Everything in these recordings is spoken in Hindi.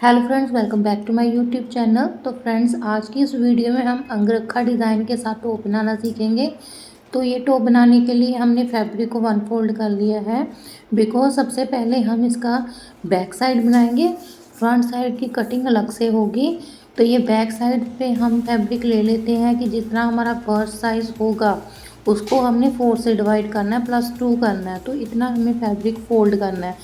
Hello friends, welcome back to my YouTube channel. तो फ्रेंड्स, आज की इस वीडियो में हम अंगरखा डिज़ाइन के साथ टॉप बनाना सीखेंगे। तो ये टॉप बनाने के लिए हमने फैब्रिक को वन फोल्ड कर लिया है, बिकॉज सबसे पहले हम इसका बैक साइड बनाएंगे। फ्रंट साइड की कटिंग अलग से होगी। तो ये बैक साइड पे हम फैब्रिक ले लेते हैं कि जितना हमारा बर्स्ट साइज़ होगा उसको हमने 4 से डिवाइड करना है, +2 करना है। तो इतना हमें फैब्रिक फोल्ड करना है।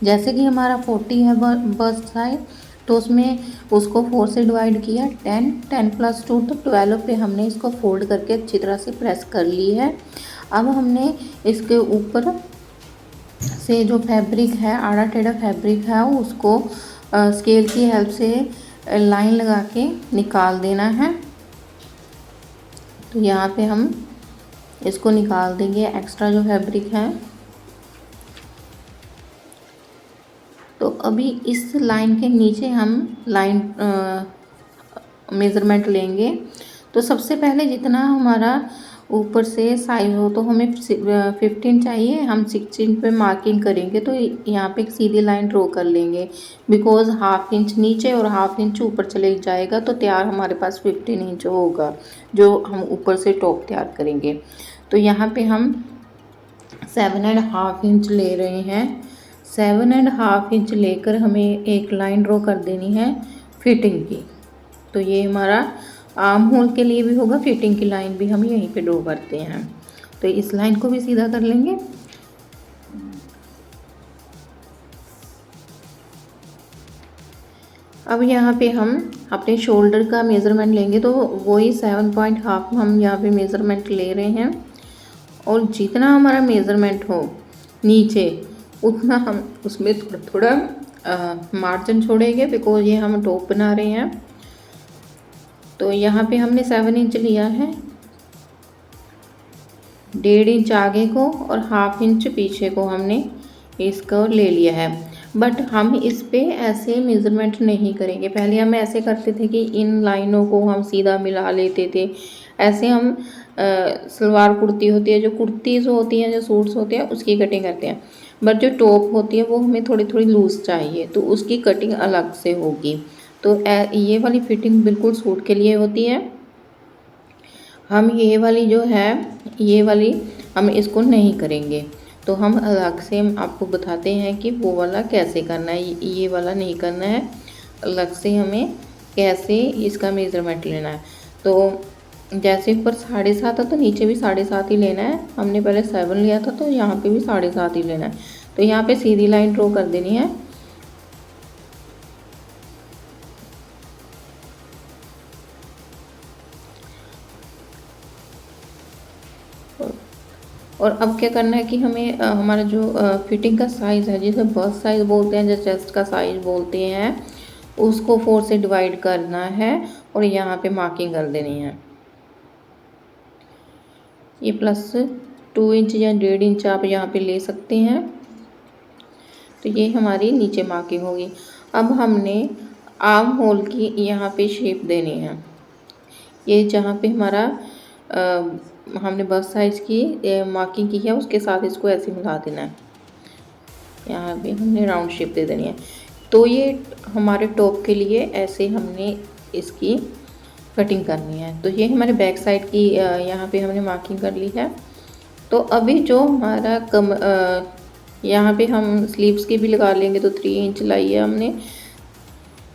जैसे कि हमारा 40 है बर्स्ट साइज, तो उसमें उसको 4 से डिवाइड किया, 10 10 + 2 तो 12 पे हमने इसको फोल्ड करके अच्छी तरह से प्रेस कर ली है। अब हमने इसके ऊपर से जो फैब्रिक है, आड़ा टेढ़ा फैब्रिक है, उसको स्केल की हेल्प से लाइन लगा के निकाल देना है। तो यहाँ पे हम इसको निकाल देंगे, एक्स्ट्रा जो फैब्रिक है। तो अभी इस लाइन के नीचे हम लाइन मेज़रमेंट लेंगे। तो सबसे पहले जितना हमारा ऊपर से साइज हो, तो हमें 15 चाहिए, हम 16 पे मार्किंग करेंगे। तो यहाँ पे एक सीधी लाइन ड्रॉ कर लेंगे, बिकॉज ½ इंच नीचे और ½ इंच ऊपर चले जाएगा। तो तैयार हमारे पास 15 इंच होगा, जो हम ऊपर से टॉप तैयार करेंगे। तो यहाँ पे हम 7½ इंच ले रहे हैं। 7½ इंच लेकर हमें एक लाइन ड्रॉ कर देनी है फिटिंग की। तो ये हमारा आर्म होल के लिए भी होगा, फिटिंग की लाइन भी हम यहीं पे ड्रॉ करते हैं। तो इस लाइन को भी सीधा कर लेंगे। अब यहाँ पे हम अपने शोल्डर का मेज़रमेंट लेंगे। तो वही 7.5 हम यहाँ पे मेज़रमेंट ले रहे हैं, और जितना हमारा मेज़रमेंट हो नीचे, उतना हम उसमें थोड़ा थोड़ा मार्जिन छोड़ेंगे, बिकॉज ये हम टॉप बना रहे हैं। तो यहाँ पे हमने 7 इंच लिया है, 1.5 इंच आगे को और ½ इंच पीछे को हमने इसको ले लिया है। बट हम इस पे ऐसे मेज़रमेंट नहीं करेंगे। पहले हम ऐसे करते थे कि इन लाइनों को हम सीधा मिला लेते थे। ऐसे हम सलवार कुर्ती होती है, जो कुर्तीज़ होती हैं, जो सूट्स होते हैं, उसकी कटिंग करते हैं। बट जो टॉप होती है वो हमें थोड़ी थोड़ी लूज़ चाहिए, तो उसकी कटिंग अलग से होगी। तो ये वाली फिटिंग बिल्कुल सूट के लिए होती है। हम ये वाली जो है, ये वाली हम इसको नहीं करेंगे। तो हम अलग से आपको बताते हैं कि वो वाला कैसे करना है, ये वाला नहीं करना है। अलग से हमें कैसे इसका मेज़रमेंट लेना है। तो जैसे ऊपर 7.5 है, तो नीचे भी 7.5 ही लेना है। हमने पहले 7 लिया था, तो यहाँ पे भी 7.5 ही लेना है। तो यहाँ पे सीधी लाइन ड्रॉ कर देनी है। और अब क्या करना है कि हमें हमारा जो फिटिंग का साइज़ है, जिसे बस्ट साइज़ बोलते हैं, जो चेस्ट का साइज़ बोलते हैं, उसको 4 से डिवाइड करना है और यहाँ पे मार्किंग कर देनी है। ये +2 इंच या 1.5 इंच आप यहाँ पे ले सकते हैं। तो ये हमारी नीचे मार्किंग होगी। अब हमने आर्म होल की यहाँ पे शेप देनी है। ये जहाँ पे हमारा हमने बस्ट साइज की मार्किंग की है, उसके साथ इसको ऐसे मिला देना है। यहाँ पे हमने राउंड शेप दे देनी है। तो ये हमारे टॉप के लिए ऐसे हमने इसकी कटिंग करनी है। तो ये हमारे बैक साइड की यहाँ पे हमने मार्किंग कर ली है। तो अभी जो हमारा यहाँ पे हम स्लीव्स की भी लगा लेंगे। तो 3 इंच लाई है हमने,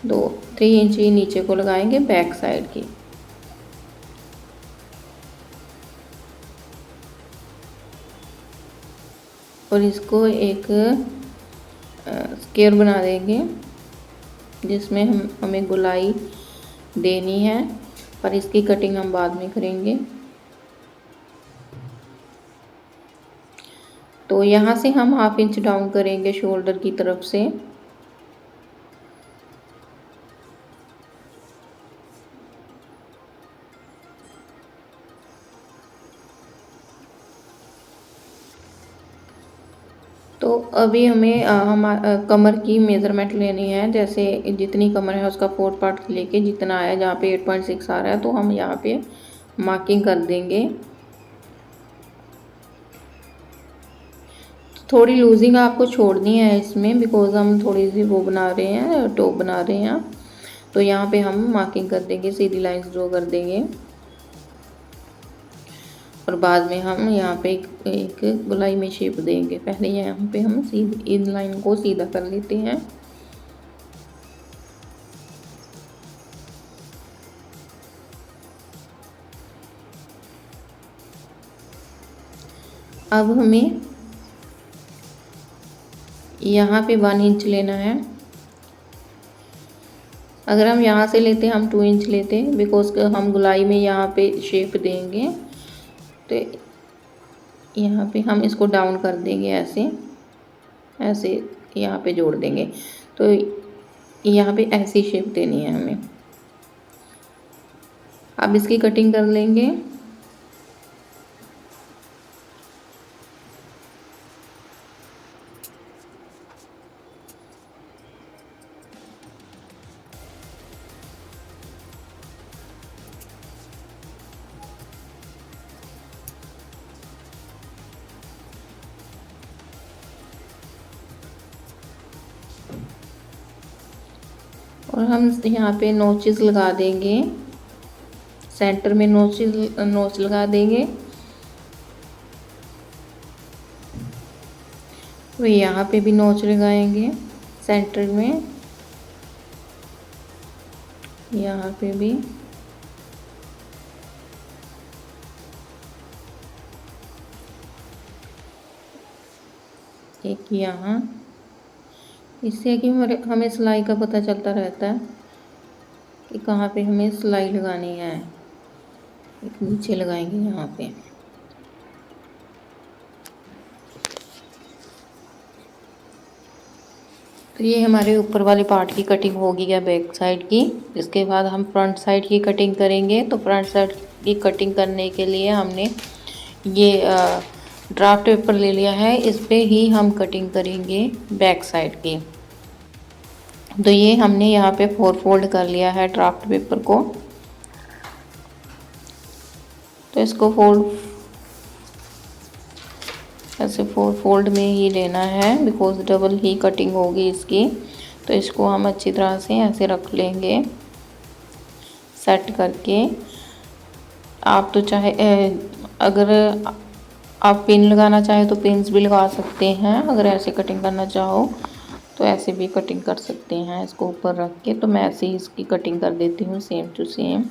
3 इंच ही नीचे को लगाएंगे बैक साइड की। और इसको एक स्क्वायर बना देंगे, जिसमें हमें गोलाई देनी है, पर इसकी कटिंग हम बाद में करेंगे। तो यहाँ से हम ½ इंच डाउन करेंगे शोल्डर की तरफ से। तो अभी हमें कमर की मेज़रमेंट लेनी है। जैसे जितनी कमर है उसका 4 पार्ट लेके जितना आया, जहाँ पे 8.6 आ रहा है, तो हम यहाँ पे मार्किंग कर देंगे। थोड़ी लूजिंग आपको छोड़नी है इसमें, बिकॉज हम थोड़ी सी वो बना रहे हैं, टॉप बना रहे हैं। तो यहाँ पे हम मार्किंग कर देंगे, सीधी लाइंस ड्रॉ कर देंगे और बाद में हम यहाँ पे एक गोलाई में शेप देंगे। पहले यहाँ पे हम सीधी इन लाइन को सीधा कर लेते हैं। अब हमें यहाँ पे 1 इंच लेना है। अगर हम यहाँ से लेते हम 2 इंच लेते, बिकॉज हम गुलाई में यहाँ पे शेप देंगे। तो यहाँ पे हम इसको डाउन कर देंगे, ऐसे ऐसे यहाँ पे जोड़ देंगे। तो यहाँ पे ऐसी शेप देनी है हमें। अब इसकी कटिंग कर लेंगे। और हम यहाँ पे नोचेस लगा देंगे, सेंटर में नोच लगा देंगे। तो यहाँ पे भी नोच लगाएंगे सेंटर में, यहाँ पे भी। एक यहाँ, इससे कि हमें सिलाई का पता चलता रहता है कि कहाँ पे हमें सिलाई लगानी है। एक नीचे लगाएंगे यहाँ पे। तो ये हमारे ऊपर वाले पार्ट की कटिंग होगी है बैक साइड की। इसके बाद हम फ्रंट साइड की कटिंग करेंगे। तो फ्रंट साइड की कटिंग करने के लिए हमने ये ड्राफ्ट पेपर ले लिया है, इस पे ही हम कटिंग करेंगे बैक साइड की। तो ये हमने यहाँ पे 4 फोल्ड कर लिया है ड्राफ्ट पेपर को। तो इसको ऐसे 4 फोल्ड में ही लेना है, बिकॉज डबल ही कटिंग होगी इसकी। तो इसको हम अच्छी तरह से ऐसे रख लेंगे सेट करके। आप तो चाहे अगर आप पिन लगाना चाहे तो पिन्स भी लगा सकते हैं। अगर ऐसे कटिंग करना चाहो तो ऐसे भी कटिंग कर सकते हैं इसको ऊपर रख के। तो मैं ऐसे ही इसकी कटिंग कर देती हूँ सेम टू सेम।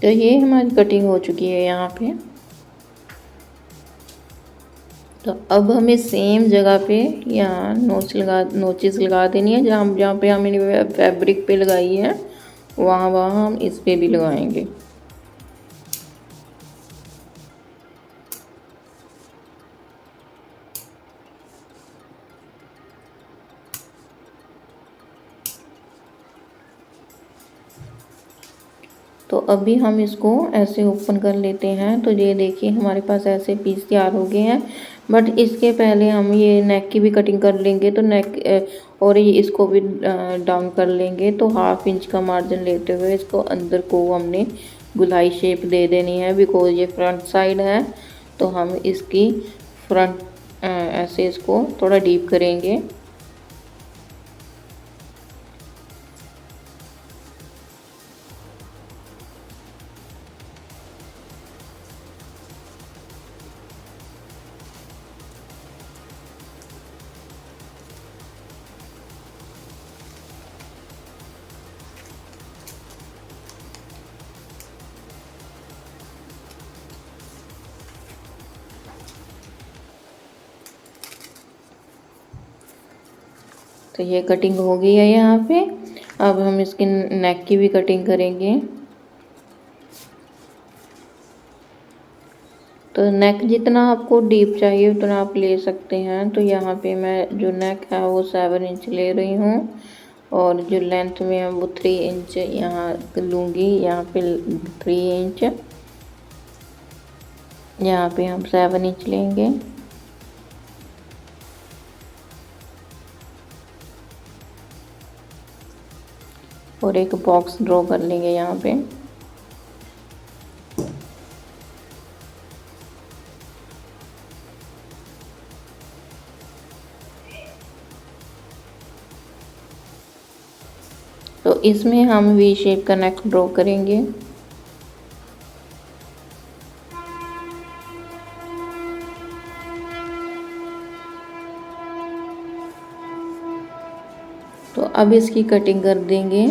तो ये हमारी कटिंग हो चुकी है यहाँ पे। तो अब हमें सेम जगह पे यहाँ नोचेस लगा देनी है। जहाँ पे हमने फैब्रिक पे लगाई है वहाँ हम इस पे भी लगाएंगे। तो अभी हम इसको ऐसे ओपन कर लेते हैं। तो ये देखिए हमारे पास ऐसे पीस तैयार हो गए हैं। बट इसके पहले हम ये नेक की भी कटिंग कर लेंगे। तो नेक और ये इसको भी डाउन कर लेंगे। तो 1/2 इंच का मार्जिन लेते हुए इसको अंदर को हमने गुलाई शेप दे देनी है, बिकॉज ये फ्रंट साइड है। तो हम इसकी फ्रंट ऐसे इसको थोड़ा डीप करेंगे। तो ये कटिंग हो गई है यहाँ पे। अब हम इसकी नेक की भी कटिंग करेंगे। तो नेक जितना आपको डीप चाहिए उतना आप ले सकते हैं। तो यहाँ पे मैं जो नेक है वो 7 इंच ले रही हूँ और जो लेंथ में है वो 3 इंच यहाँ लूँगी। यहाँ पे 3 इंच, यहाँ पे हम 7 इंच लेंगे। और एक बॉक्स ड्रॉ कर लेंगे यहाँ पे। तो इसमें हम वी शेप का नेक ड्रॉ करेंगे। तो अब इसकी कटिंग कर देंगे।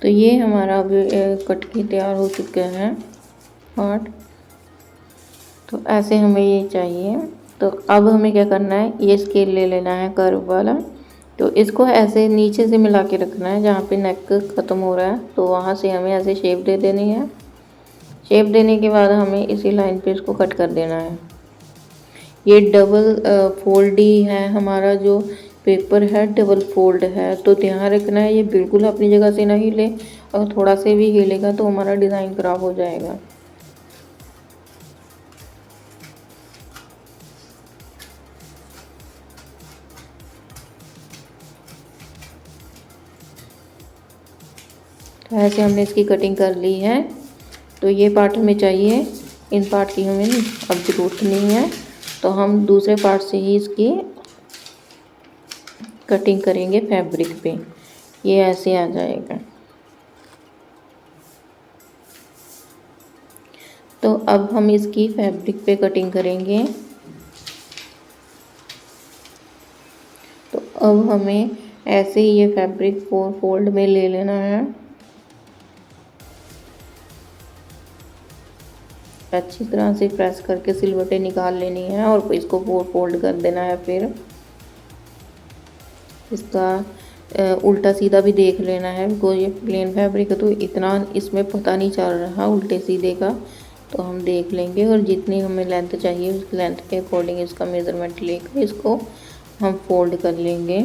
तो ये हमारा अभी कट के तैयार हो चुका है पार्ट। तो ऐसे हमें ये चाहिए। तो अब हमें क्या करना है, ये स्केल ले लेना है कर्व वाला। तो इसको ऐसे नीचे से मिला के रखना है, जहाँ पे नेक ख़त्म हो रहा है तो वहाँ से हमें ऐसे शेप दे देनी है। शेप देने के बाद हमें इसी लाइन पे इसको कट कर देना है। ये डबल फोल्ड ही है, हमारा जो पेपर है डबल फोल्ड है। तो ध्यान रखना है ये बिल्कुल अपनी जगह से ना हिले, और थोड़ा से भी हिलेगा तो हमारा डिज़ाइन ख़राब हो जाएगा। तो ऐसे हमने इसकी कटिंग कर ली है। तो ये पार्ट हमें चाहिए, इन पार्ट की हमें अब ज़रूरत नहीं है। तो हम दूसरे पार्ट से ही इसकी कटिंग करेंगे फैब्रिक पे। ये ऐसे आ जाएगा। तो अब हम इसकी फैब्रिक पे कटिंग करेंगे। तो अब हमें ऐसे ही ये फैब्रिक 4 फोल्ड में ले लेना है। अच्छी तरह से प्रेस करके सिलवटें निकाल लेनी है और इसको 4 फोल्ड कर देना है। फिर इसका उल्टा सीधा भी देख लेना है, बिकॉज ये प्लेन फैब्रिक है तो इतना इसमें पता नहीं चल रहा उल्टे सीधे का। तो हम देख लेंगे और जितनी हमें लेंथ चाहिए उस लेंथ के अकॉर्डिंग इसका मेज़रमेंट लेकर इसको हम फोल्ड कर लेंगे।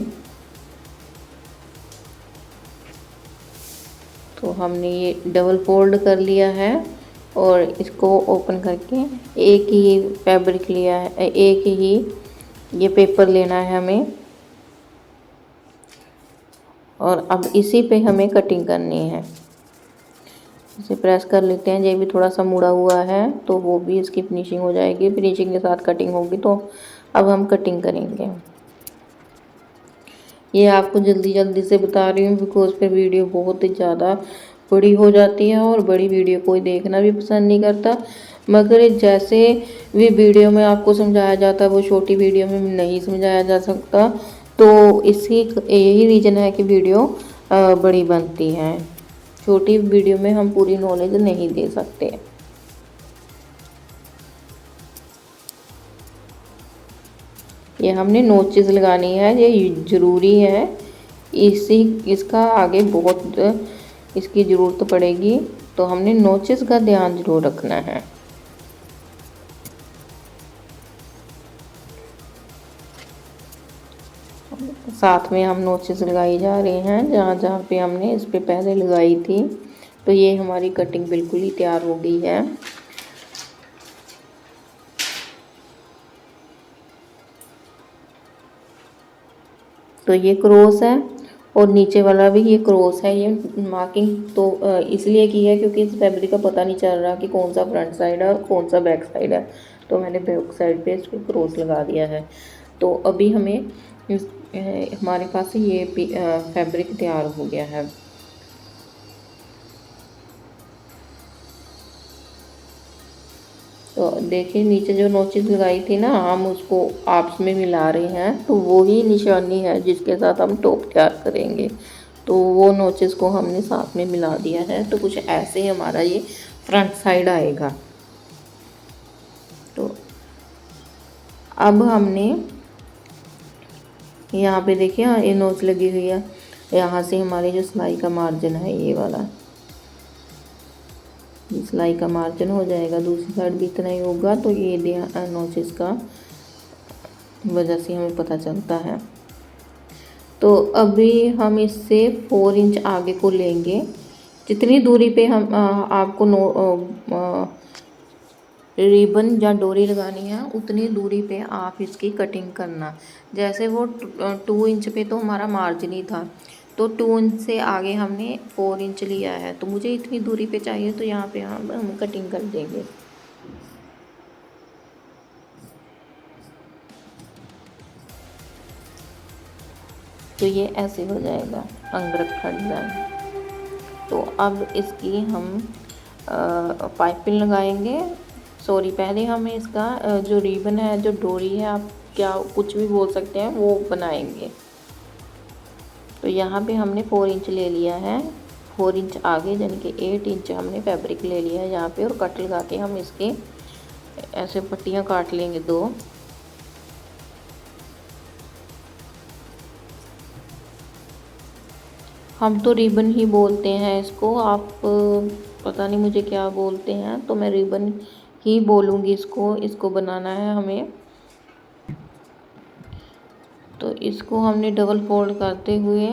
तो हमने ये डबल फोल्ड कर लिया है और इसको ओपन करके एक ही फैब्रिक लिया है, एक ही ये पेपर लेना है हमें। और अब इसी पे हमें कटिंग करनी है। इसे प्रेस कर लेते हैं, ये भी थोड़ा सा मुड़ा हुआ है तो वो भी इसकी फिनिशिंग हो जाएगी। फिनिशिंग के साथ कटिंग होगी। तो अब हम कटिंग करेंगे। ये आपको जल्दी जल्दी से बता रही हूँ बिकॉज फिर वीडियो बहुत ही ज़्यादा बड़ी हो जाती है और बड़ी वीडियो कोई देखना भी पसंद नहीं करता। मगर जैसे भी वीडियो में आपको समझाया जाता है वो छोटी वीडियो में नहीं समझाया जा सकता। तो इसी यही रीज़न है कि वीडियो बड़ी बनती है। छोटी वीडियो में हम पूरी नॉलेज नहीं दे सकते। ये हमने नोचेस लगानी है, ये ज़रूरी है। इसका आगे बहुत इसकी ज़रूरत पड़ेगी। तो हमने नोचेस का ध्यान ज़रूर रखना है। साथ में हम नोचेस लगाई जा रहे हैं जहाँ जहाँ पे हमने इस पे पहले लगाई थी। तो ये हमारी कटिंग बिल्कुल ही तैयार हो गई है। तो ये क्रॉस है और नीचे वाला भी ये क्रॉस है। ये मार्किंग तो इसलिए की है क्योंकि इस फैब्रिक का पता नहीं चल रहा कि कौन सा फ्रंट साइड है और कौन सा बैक साइड है। तो मैंने बैक साइड पे इसको क्रॉस लगा दिया है। तो अभी हमें हमारे पास ये फैब्रिक तैयार हो गया है। तो देखिए नीचे जो नोचेस लगाई थी ना, हम उसको आपस में मिला रहे हैं, तो वो ही निशानी है जिसके साथ हम टॉप तैयार करेंगे। तो वो नोचेस को हमने साथ में मिला दिया है, तो कुछ ऐसे ही हमारा ये फ्रंट साइड आएगा। तो अब हमने यहाँ पे देखिए ये नोच लगी हुई है, यहाँ से हमारी जो सिलाई का मार्जिन है ये वाला, सिलाई का मार्जिन हो जाएगा, दूसरी साइड भी इतना ही होगा। तो ये नोचेस का वजह से हमें पता चलता है। तो अभी हम इससे 4 इंच आगे को लेंगे, जितनी दूरी पे हम आपको रिबन या डोरी लगानी है उतनी दूरी पे आप इसकी कटिंग करना। जैसे वो 2 इंच पे तो हमारा मार्जिन ही था, तो 2 इंच से आगे हमने 4 इंच लिया है, तो मुझे इतनी दूरी पे चाहिए, तो यहाँ पे हम कटिंग कर देंगे। तो ये ऐसे हो जाएगा अंगरखा डिज़ाइन। तो अब इसकी हम पाइपिंग लगाएंगे। सॉरी, पहले हमें इसका जो रिबन है, जो डोरी है, आप क्या कुछ भी बोल सकते हैं, वो बनाएंगे। तो यहाँ पे हमने 4 इंच ले लिया है, 4 इंच आगे यानी कि 8 इंच हमने फैब्रिक ले लिया है यहाँ पे, और कट लगा के हम इसके ऐसे पट्टियाँ काट लेंगे 2। हम तो रिबन ही बोलते हैं इसको, आप पता नहीं मुझे क्या बोलते हैं, तो मैं रिबन ही बोलूँगी इसको बनाना है हमें। तो इसको हमने डबल फोल्ड करते हुए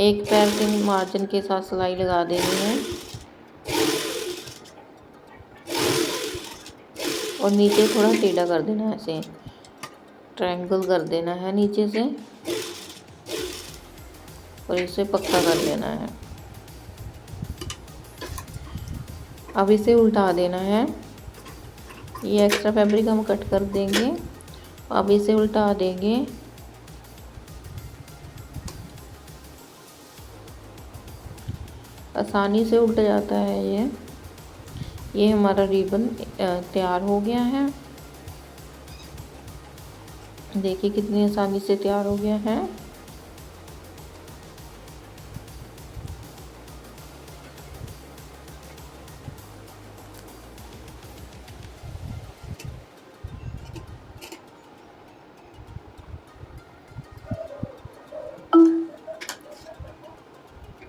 एक पैर के मार्जिन के साथ सिलाई लगा देनी है, और नीचे थोड़ा टेढ़ा कर देना है, ऐसे ट्रायंगल कर देना है नीचे से, और इसे पक्का कर लेना है। अब इसे उल्टा देना है, ये एक्स्ट्रा फैब्रिक हम कट कर देंगे। अब इसे उल्टा देंगे, आसानी से उल्ट जाता है ये हमारा रिबन तैयार हो गया है। देखिए कितनी आसानी से तैयार हो गया है।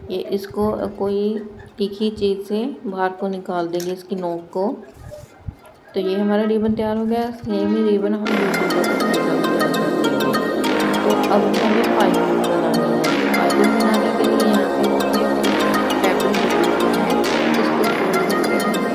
ये इसको कोई तीखी चीज़ से बाहर को निकाल देंगे, इसकी नोक को। तो ये हमारा रिबन तैयार हो गया। सेम ही रिबन हम दूसरी तरफ तो अब हमें पाइपिंग बनानी है। पाइपिंग बनाने के लिए यहाँ पे फैब्रिक है, इसको फोल्ड करके हमें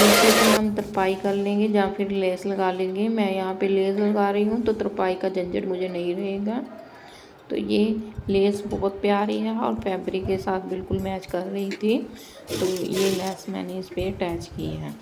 ऐसे तरपाई कर लेंगे या फिर लेस लगा लेंगे। मैं यहाँ पे लेस लगा रही हूँ, तो तरपाई का झंझट मुझे नहीं रहेगा। तो ये लेस बहुत प्यारी है और फैब्रिक के साथ बिल्कुल मैच कर रही थी, तो ये लेस मैंने इस पर अटैच की है।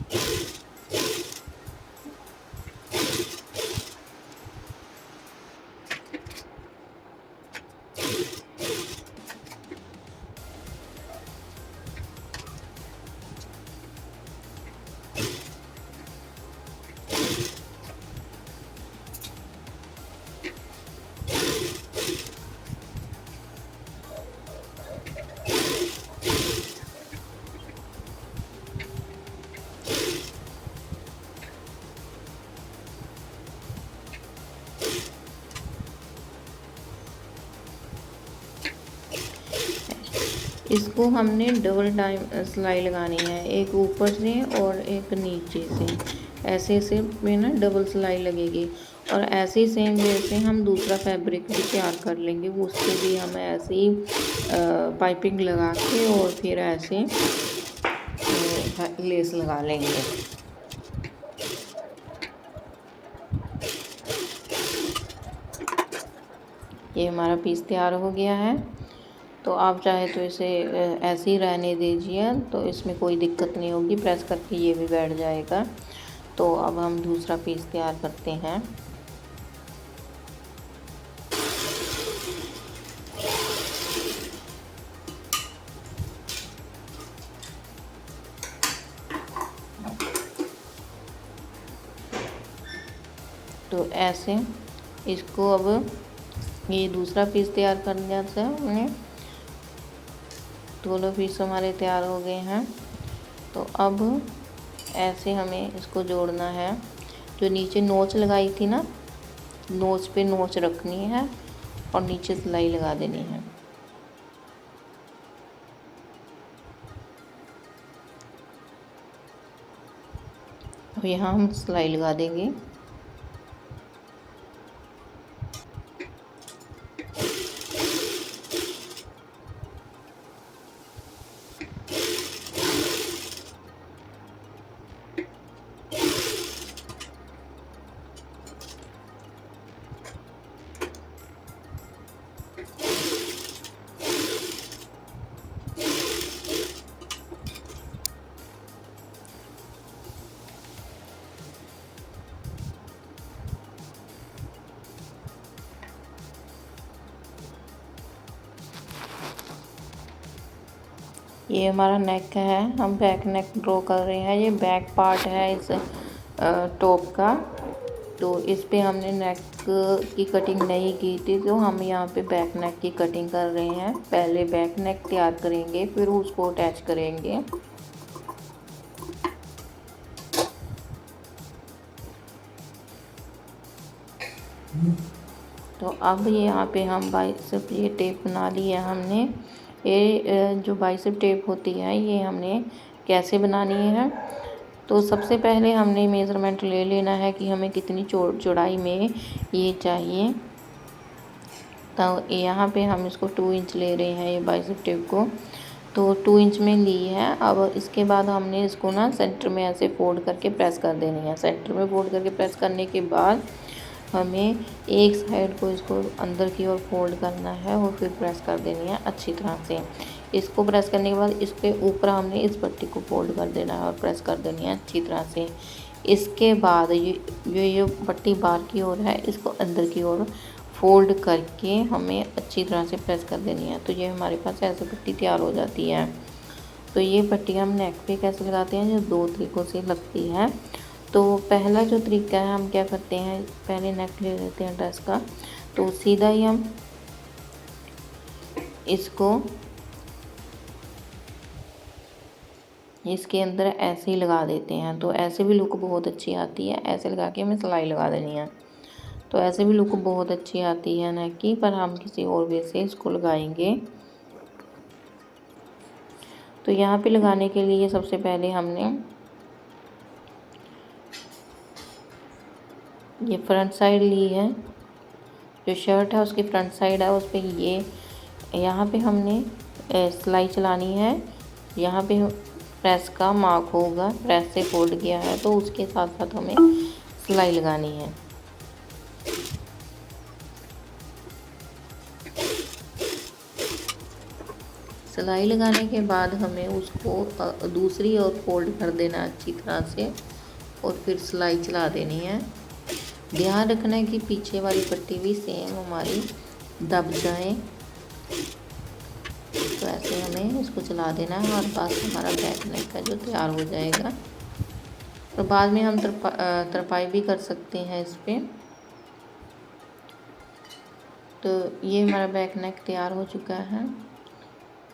इसको हमने डबल टाइम सिलाई लगानी है, एक ऊपर से और एक नीचे से, ऐसे ऐसे में ना डबल सिलाई लगेगी। और ऐसे ही सेम जैसे हम दूसरा फैब्रिक भी तैयार कर लेंगे, वो उससे भी हम ऐसे ही पाइपिंग लगा के और फिर ऐसे लेस लगा लेंगे। ये हमारा पीस तैयार हो गया है। तो आप चाहे तो इसे ऐसे ही रहने दीजिए, तो इसमें कोई दिक्कत नहीं होगी, प्रेस करके ये भी बैठ जाएगा। तो अब हम दूसरा पीस तैयार करते हैं। तो ऐसे इसको अब ये दूसरा पीस तैयार कर लिया था हमने, दोनों पीस हमारे तैयार हो गए हैं। तो अब ऐसे हमें इसको जोड़ना है। जो नीचे नोच लगाई थी ना, नोच पे नोच रखनी है और नीचे सिलाई लगा देनी है। अब यहाँ हम सिलाई लगा देंगे। ये हमारा नेक है, हम बैक नेक ड्रॉ कर रहे हैं। ये बैक पार्ट है इस टॉप का। तो इस पे हमने नेक की कटिंग नहीं की थी, तो हम यहाँ पे बैक नेक की कटिंग कर रहे हैं। पहले बैक नेक तैयार करेंगे, फिर उसको अटैच करेंगे। तो अब ये यहाँ पे हम बाइसेप ये टेप बना ली है हमने। ये जो बाइसेप टेप होती है, ये हमने कैसे बनानी है। तो सबसे पहले हमने मेज़रमेंट ले लेना है कि हमें कितनी चौड़ाई में ये चाहिए। तो यहाँ पे हम इसको 2 इंच ले रहे हैं, ये बाइसेप टेप को। तो 2 इंच में ली है। अब इसके बाद हमने इसको ना सेंटर में ऐसे फोल्ड करके प्रेस कर देनी है। सेंटर में फोल्ड करके प्रेस करने के बाद हमें एक साइड को इसको अंदर की ओर फोल्ड करना है और फिर प्रेस कर देनी है अच्छी तरह से। इसको प्रेस करने के बाद इसके ऊपर हमने इस पट्टी को फोल्ड कर देना है और प्रेस कर देनी है अच्छी तरह से। इसके बाद ये पट्टी बाहर की ओर है, इसको अंदर की ओर फोल्ड करके हमें अच्छी तरह से प्रेस कर देनी है। तो ये हमारे पास ऐसे पट्टी तैयार हो जाती है। तो ये पट्टी हम नेक पे कैसे लगाते हैं, जो 2 तरीक़ों से लगती है। तो पहला जो तरीका है, हम क्या करते हैं, पहले नेक ले लेते हैं ड्रेस का। तो सीधा ही हम इसको इसके अंदर ऐसे ही लगा देते हैं। तो ऐसे भी लुक बहुत अच्छी आती है। ऐसे लगा के हमें सिलाई लगा देनी है। तो ऐसे भी लुक बहुत अच्छी आती है नेक की, पर हम किसी और वे से इसको लगाएंगे। तो यहाँ पे लगाने के लिए सबसे पहले हमने ये फ्रंट साइड ली है। जो शर्ट है उसकी फ्रंट साइड है, उस पर ये यहाँ पे हमने सिलाई चलानी है। यहाँ पे प्रेस का मार्क होगा, प्रेस से फोल्ड किया है, तो उसके साथ साथ हमें सिलाई लगानी है। सिलाई लगाने के बाद हमें उसको दूसरी ओर फोल्ड कर देना अच्छी तरह से और फिर सिलाई चला देनी है। ध्यान रखना है कि पीछे वाली पट्टी भी सेम हमारी दब जाए। तो ऐसे हमें इसको चला देना है और बाद हमारा बैक नेक का जो तैयार हो जाएगा। और बाद में हम तरपाई भी कर सकते हैं इस पर। तो ये हमारा बैक नेक तैयार हो चुका है।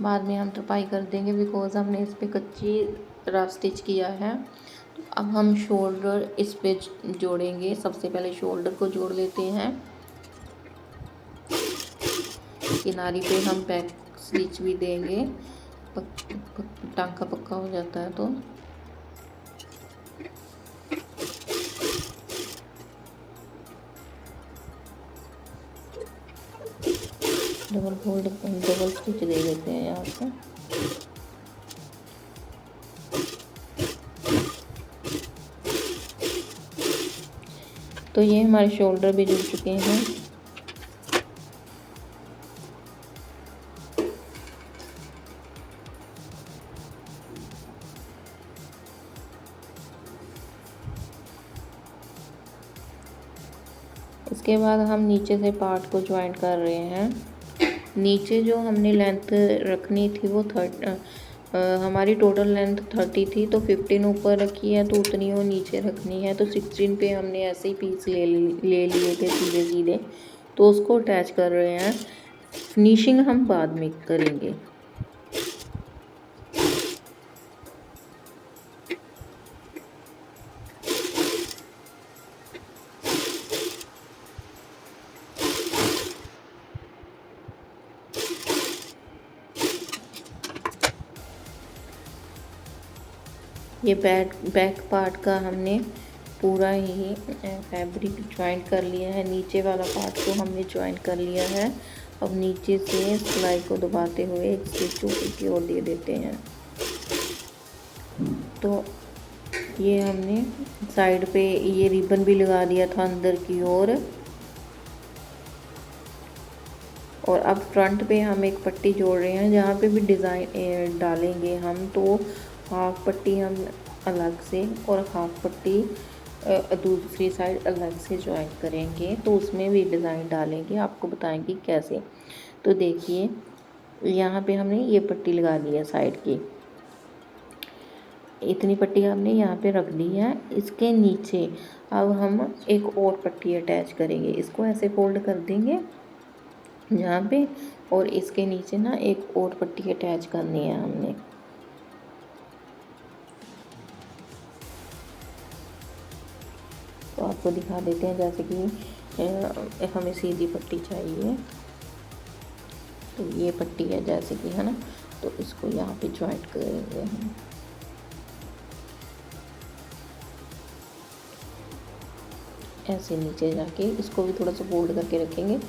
बाद में हम तरपाई कर देंगे, बिकॉज हमने इस पर कच्ची रफ स्टिच किया है। तो अब हम शोल्डर इस पे जोड़ेंगे। सबसे पहले शोल्डर को जोड़ लेते हैं। किनारी पे हम बैक स्टिच भी देंगे। टांका पक्का हो जाता है तो डबल स्टिच दे देते हैं यहाँ से। तो ये हमारे शोल्डर भी जुड़ चुके हैं। इसके बाद हम नीचे से पार्ट को ज्वाइंट कर रहे हैं। नीचे जो हमने लेंथ रखनी थी वो हमारी टोटल लेंथ 30 थी, तो 15 ऊपर रखी है तो उतनी वो नीचे रखनी है। तो 16 पे हमने ऐसे ही पीस ले लिए थे सीधे सीधे, तो उसको अटैच कर रहे हैं। फिनिशिंग हम बाद में करेंगे। ये बैक पार्ट का हमने पूरा ही फैब्रिक ज्वाइंट कर लिया है। नीचे वाला पार्ट को हमने ज्वाइंट कर लिया है। अब नीचे से सिलाई को दबाते हुए एक स्टिच ऊपर की ओर दे देते हैं। तो ये हमने साइड पे ये रिबन भी लगा दिया था अंदर की ओर। और अब फ्रंट पे हम एक पट्टी जोड़ रहे हैं, जहाँ पे भी डिज़ाइन डालेंगे हम, तो हाफ पट्टी हम अलग से और हाफ पट्टी दूसरी साइड अलग से ज्वाइन करेंगे। तो उसमें भी डिज़ाइन डालेंगे, आपको बताएंगे कैसे। तो देखिए यहाँ पे हमने ये पट्टी लगा दी है साइड की, इतनी पट्टी हमने यहाँ पे रख दी है। इसके नीचे अब हम एक और पट्टी अटैच करेंगे। इसको ऐसे फोल्ड कर देंगे यहाँ पे, और इसके नीचे ना एक और पट्टी अटैच करनी है हमने। तो आपको दिखा देते हैं, जैसे कि हमें सीधी पट्टी चाहिए, तो ये पट्टी है जैसे कि, है ना। तो इसको यहाँ पे ज्वाइंट करेंगे हम। ऐसे नीचे जाके इसको भी थोड़ा सा फोल्ड करके रखेंगे,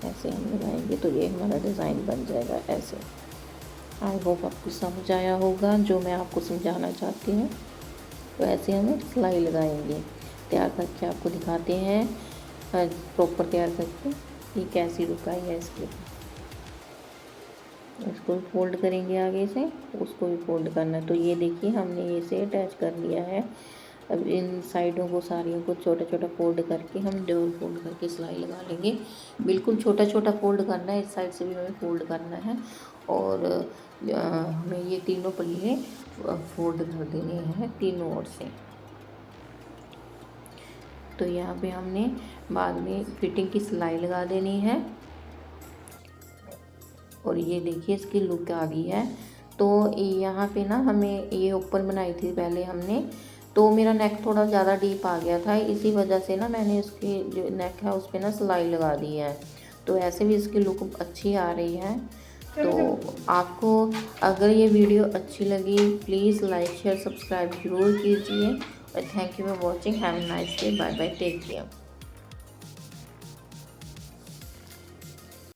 ऐसे हम लगाएंगे तो ये हमारा डिज़ाइन बन जाएगा ऐसे। आई होप आपको समझ आया होगा जो मैं आपको समझाना चाहती हूँ। तो ऐसे हमें सिलाई लगाएंगे। तैयार करके आपको दिखाते हैं, प्रॉपर तैयार करके ये कैसी लुक आई है इसकी। इसको भी फोल्ड करेंगे आगे से, उसको भी फोल्ड करना है। तो ये देखिए हमने ये से अटैच कर लिया है। अब इन साइडों को सारियों को छोटा छोटा फोल्ड करके हम डबल फोल्ड करके सिलाई लगा लेंगे। बिल्कुल छोटा छोटा फोल्ड करना है, इस साइड से भी हमें फोल्ड करना है। और हमें ये तीनों पल्ले फोल्ड कर देने हैं तीनों ओर से। तो यहाँ पे हमने बाद में फिटिंग की सिलाई लगा देनी है। और ये देखिए इसकी लुक आ गई है। तो यहाँ पे ना हमें ये ऊपर बनाई थी पहले हमने, तो मेरा नेक थोड़ा ज़्यादा डीप आ गया था, इसी वजह से ना मैंने इसकी जो नेक है उस पर ना सिलाई लगा दी है। तो ऐसे भी इसकी लुक अच्छी आ रही है। तो आपको अगर ये वीडियो अच्छी लगी प्लीज़ लाइक शेयर सब्सक्राइब ज़रूर कीजिए। और thank you for watching. Have a nice day. Bye bye, take care.